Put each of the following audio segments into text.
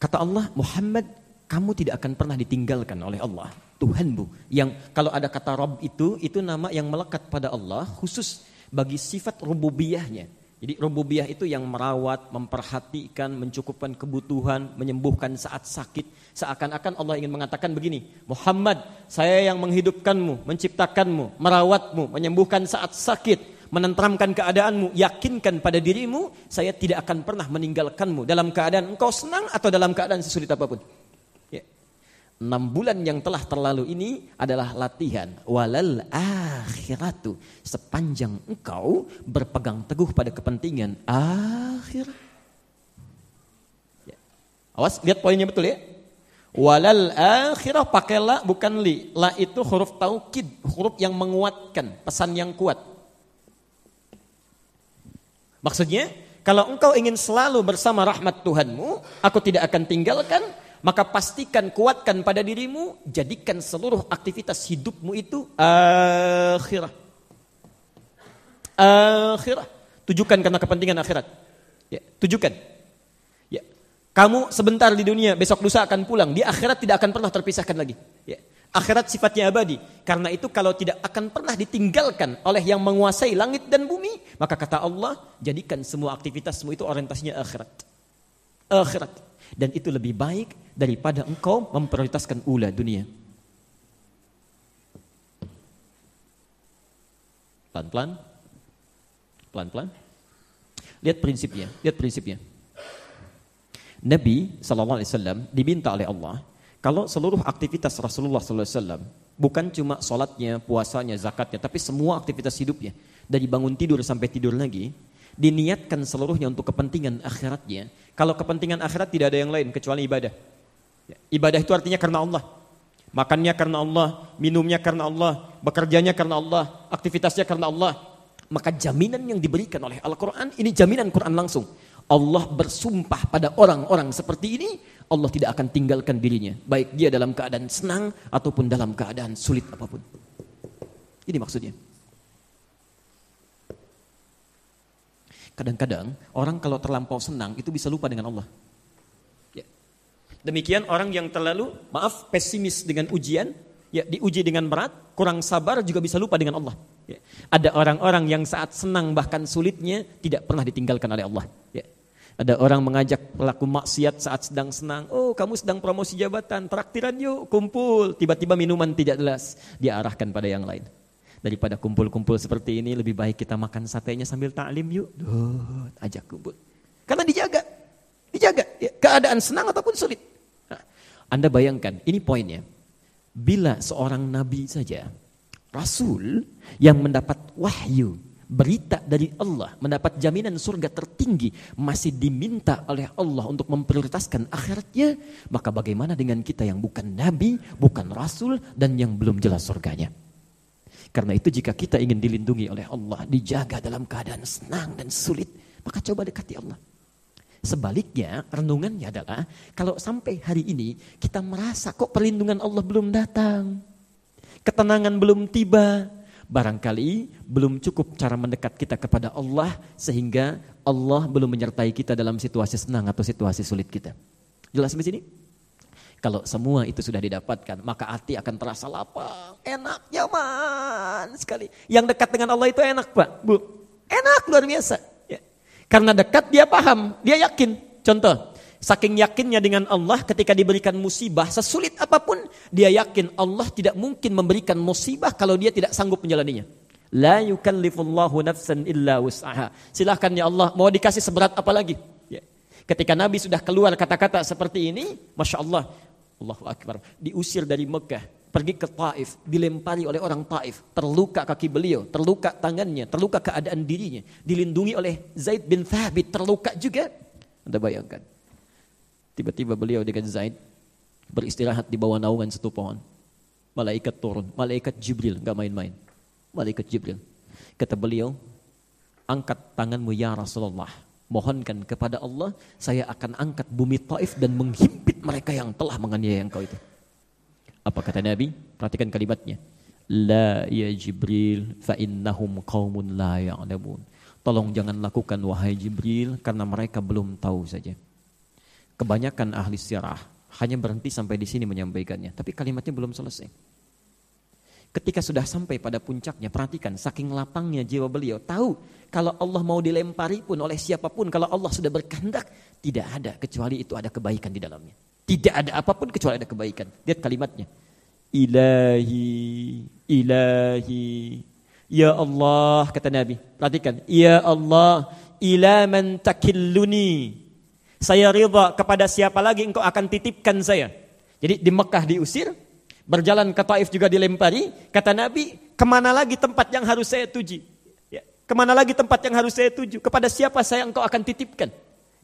Kata Allah, Muhammad, kamu tidak akan pernah ditinggalkan oleh Allah, Tuhanmu. Yang kalau ada kata Rabb itu nama yang melekat pada Allah khusus bagi sifat rububiyahnya. Jadi rububiyah itu yang merawat, memperhatikan, mencukupkan kebutuhan, menyembuhkan saat sakit. Seakan-akan Allah ingin mengatakan begini, Muhammad, saya yang menghidupkanmu, menciptakanmu, merawatmu, menyembuhkan saat sakit, menenteramkan keadaanmu, yakinkan pada dirimu, saya tidak akan pernah meninggalkanmu dalam keadaan engkau senang atau dalam keadaan sesulit apapun. 6 bulan yang telah terlalu ini adalah latihan. Walal akhiratu. Sepanjang engkau berpegang teguh pada kepentingan akhirat. Ya. Awas, lihat poinnya betul ya. Walal akhirah pakai la bukan li. La itu huruf taukid, huruf yang menguatkan, pesan yang kuat. Maksudnya, kalau engkau ingin selalu bersama rahmat Tuhanmu, aku tidak akan tinggalkan. Maka pastikan, kuatkan pada dirimu, jadikan seluruh aktivitas hidupmu itu akhirah. Akhirah. Tujukan karena kepentingan akhirat. Ya, tujukan. Ya. Kamu sebentar di dunia, besok lusa akan pulang. Di akhirat tidak akan pernah terpisahkan lagi. Ya. Akhirat sifatnya abadi. Karena itu kalau tidak akan pernah ditinggalkan oleh yang menguasai langit dan bumi, maka kata Allah, jadikan semua aktivitasmu itu orientasinya akhirat. Akhirat. Dan itu lebih baik daripada engkau memprioritaskan ula dunia. Pelan-pelan. Pelan-pelan. Lihat prinsipnya. Nabi SAW diminta oleh Allah, kalau seluruh aktivitas Rasulullah SAW, bukan cuma sholatnya, puasanya, zakatnya, tapi semua aktivitas hidupnya, dari bangun tidur sampai tidur lagi, diniatkan seluruhnya untuk kepentingan akhiratnya. Kalau kepentingan akhirat tidak ada yang lain kecuali ibadah. Ibadah itu artinya karena Allah. Makannya karena Allah, minumnya karena Allah, bekerjanya karena Allah, aktivitasnya karena Allah. Maka jaminan yang diberikan oleh Al-Quran, ini jaminan Quran langsung. Allah bersumpah pada orang-orang seperti ini, Allah tidak akan tinggalkan dirinya. Baik dia dalam keadaan senang ataupun dalam keadaan sulit apapun. Ini maksudnya. Kadang-kadang orang kalau terlampau senang itu bisa lupa dengan Allah. Ya. Demikian orang yang terlalu pesimis dengan ujian, ya diuji dengan berat, kurang sabar juga bisa lupa dengan Allah. Ya. Ada orang-orang yang saat senang bahkan sulitnya tidak pernah ditinggalkan oleh Allah. Ya. Ada orang mengajak pelaku maksiat saat sedang senang, oh kamu sedang promosi jabatan, traktiran yuk, kumpul. Tiba-tiba minuman tidak jelas, dia arahkan pada yang lain. Daripada kumpul-kumpul seperti ini, lebih baik kita makan satenya sambil ta'lim yuk. Ajak kumpul. Karena dijaga. Ya, keadaan senang ataupun sulit. Nah, Anda bayangkan, ini poinnya. Bila seorang nabi saja, rasul yang mendapat wahyu, berita dari Allah, mendapat jaminan surga tertinggi, masih diminta oleh Allah untuk memprioritaskan akhiratnya, maka bagaimana dengan kita yang bukan nabi, bukan rasul, dan yang belum jelas surganya? Karena itu jika kita ingin dilindungi oleh Allah, dijaga dalam keadaan senang dan sulit, maka coba dekati Allah. Sebaliknya, renungannya adalah kalau sampai hari ini kita merasa kok perlindungan Allah belum datang, ketenangan belum tiba, barangkali belum cukup cara mendekat kita kepada Allah sehingga Allah belum menyertai kita dalam situasi senang atau situasi sulit kita. Jelas di sini? Kalau semua itu sudah didapatkan, maka hati akan terasa lapang, enak, nyaman sekali. Yang dekat dengan Allah itu enak, Pak, Bu. Enak luar biasa. Ya. Karena dekat dia paham, dia yakin. Contoh, saking yakinnya dengan Allah ketika diberikan musibah, sesulit apapun, dia yakin Allah tidak mungkin memberikan musibah kalau dia tidak sanggup menjalaninya. La yukallifullahu nafsan illa wus'aha. Silahkan ya Allah, mau dikasih seberat apa lagi? Ya. Ketika Nabi sudah keluar kata-kata seperti ini, Masya Allah, Allahu Akbar, diusir dari Mekah, pergi ke Taif, dilempari oleh orang Taif, terluka kaki beliau, terluka tangannya, terluka keadaan dirinya, dilindungi oleh Zaid bin Thabit, terluka juga. Anda bayangkan, tiba-tiba beliau dengan Zaid beristirahat di bawah naungan satu pohon. Malaikat turun, malaikat Jibril, gak main-main, malaikat Jibril. Kata beliau, angkat tanganmu ya Rasulullah, mohonkan kepada Allah, saya akan angkat bumi Taif dan menghimpit mereka yang telah menganiaya engkau itu. Apa kata Nabi? Perhatikan kalimatnya. La ya Jibril fa innahum qaumun la ya'lamun. Tolong jangan lakukan wahai Jibril karena mereka belum tahu saja. Kebanyakan ahli sirah hanya berhenti sampai di sini menyampaikannya, tapi kalimatnya belum selesai. Ketika sudah sampai pada puncaknya, perhatikan, saking lapangnya jiwa beliau, tahu kalau Allah mau dilempari pun oleh siapapun, kalau Allah sudah berkehendak, tidak ada kecuali itu ada kebaikan di dalamnya. Tidak ada apapun kecuali ada kebaikan. Lihat kalimatnya. Ilahi, ilahi, ya Allah, kata Nabi. Perhatikan, ya Allah, ila man takilluni. Saya ridha kepada siapa lagi engkau akan titipkan saya. Jadi di Mekah diusir, berjalan ke Taif juga dilempari. Kata Nabi, kemana lagi tempat yang harus saya tuju? Ya, kemana lagi tempat yang harus saya tuju? Kepada siapa saya engkau akan titipkan?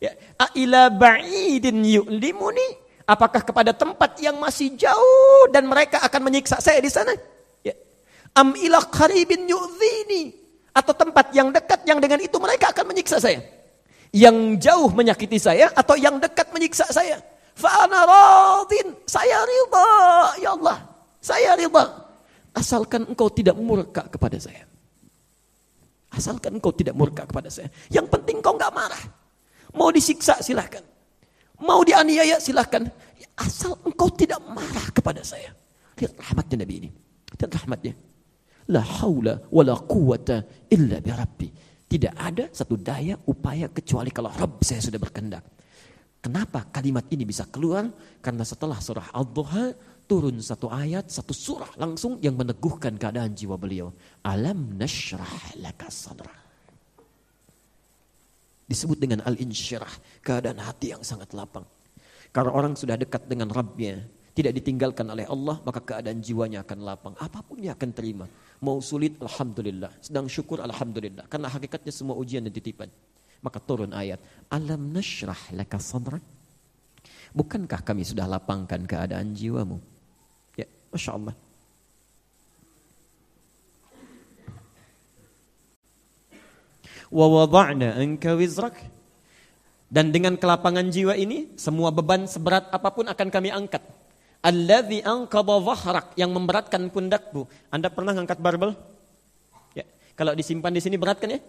Ya, a'ila ba'idin yu'limuni. Apakah kepada tempat yang masih jauh dan mereka akan menyiksa saya di sana? Ya. Am ila qaribin yu'dhini. Atau tempat yang dekat yang dengan itu mereka akan menyiksa saya. Yang jauh menyakiti saya atau yang dekat menyiksa saya. Fa'ana radin, saya ridha, ya Allah, saya ridha. Asalkan engkau tidak murka kepada saya. Asalkan engkau tidak murka kepada saya. Yang penting engkau enggak marah. Mau disiksa silahkan. Mau dianiaya silahkan. Asal engkau tidak marah kepada saya. Lihat rahmatnya Nabi ini. Lihat rahmatnya. La haula wa la quwata illa bi Rabbi. Tidak ada satu daya upaya kecuali kalau Rabb saya sudah berkehendak. Kenapa kalimat ini bisa keluar? Karena setelah surah Ad-Duha turun satu ayat, satu surah langsung yang meneguhkan keadaan jiwa beliau. Alam nashrah laka sadra. Disebut dengan al-insyirah, keadaan hati yang sangat lapang. Karena orang sudah dekat dengan Rabbnya, tidak ditinggalkan oleh Allah, maka keadaan jiwanya akan lapang. Apapun dia akan terima. Mau sulit, alhamdulillah. Sedang syukur, alhamdulillah. Karena hakikatnya semua ujian dan titipan. Maka turun ayat, alam nashrah laka sadrak. Bukankah kami sudah lapangkan keadaan jiwamu? Ya, Masya Allah. Wa wada'na anka wizrak. Dan dengan kelapangan jiwa ini, semua beban seberat apapun akan kami angkat. Alladzi anqadha dhahrak, yang memberatkan pundakmu. Anda pernah ngangkat barbel? Ya, kalau disimpan di sini berat kan ya?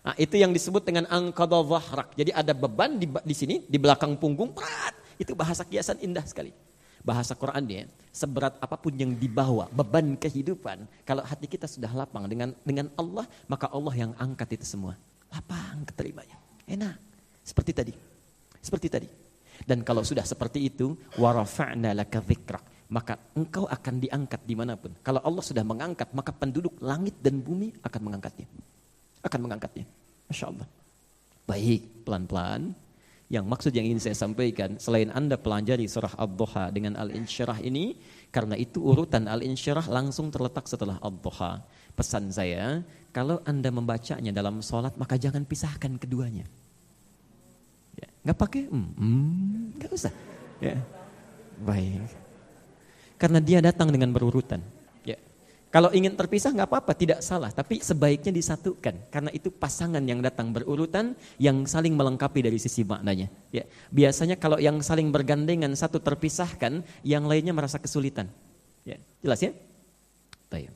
Nah, itu yang disebut dengan anqadha dhahrak. Jadi ada beban di sini, di belakang punggung, berat. Itu bahasa kiasan indah sekali. Bahasa Qur'annya, seberat apapun yang dibawa, beban kehidupan, kalau hati kita sudah lapang dengan Allah, maka Allah yang angkat itu semua. Lapang keterimanya. Enak. Seperti tadi. Seperti tadi. Dan kalau sudah seperti itu, wa rafa'na laka dzikrak, maka engkau akan diangkat dimanapun. Kalau Allah sudah mengangkat, maka penduduk langit dan bumi akan mengangkatnya. Akan mengangkatnya. Masya Allah. Baik, pelan-pelan. Yang maksud yang ingin saya sampaikan, selain Anda pelajari surah Ad-Duha dengan Al-Insyirah ini, karena itu urutan Al-Insyirah langsung terletak setelah Ad-Duha. Pesan saya, kalau Anda membacanya dalam sholat, maka jangan pisahkan keduanya. Ya, nggak pakai, nggak usah. Ya, baik. Karena dia datang dengan berurutan. Ya, kalau ingin terpisah nggak apa-apa, tidak salah. Tapi sebaiknya disatukan, karena itu pasangan yang datang berurutan, yang saling melengkapi dari sisi maknanya. Ya, biasanya kalau yang saling bergandengan satu terpisahkan, yang lainnya merasa kesulitan. Ya, jelas ya? Baik.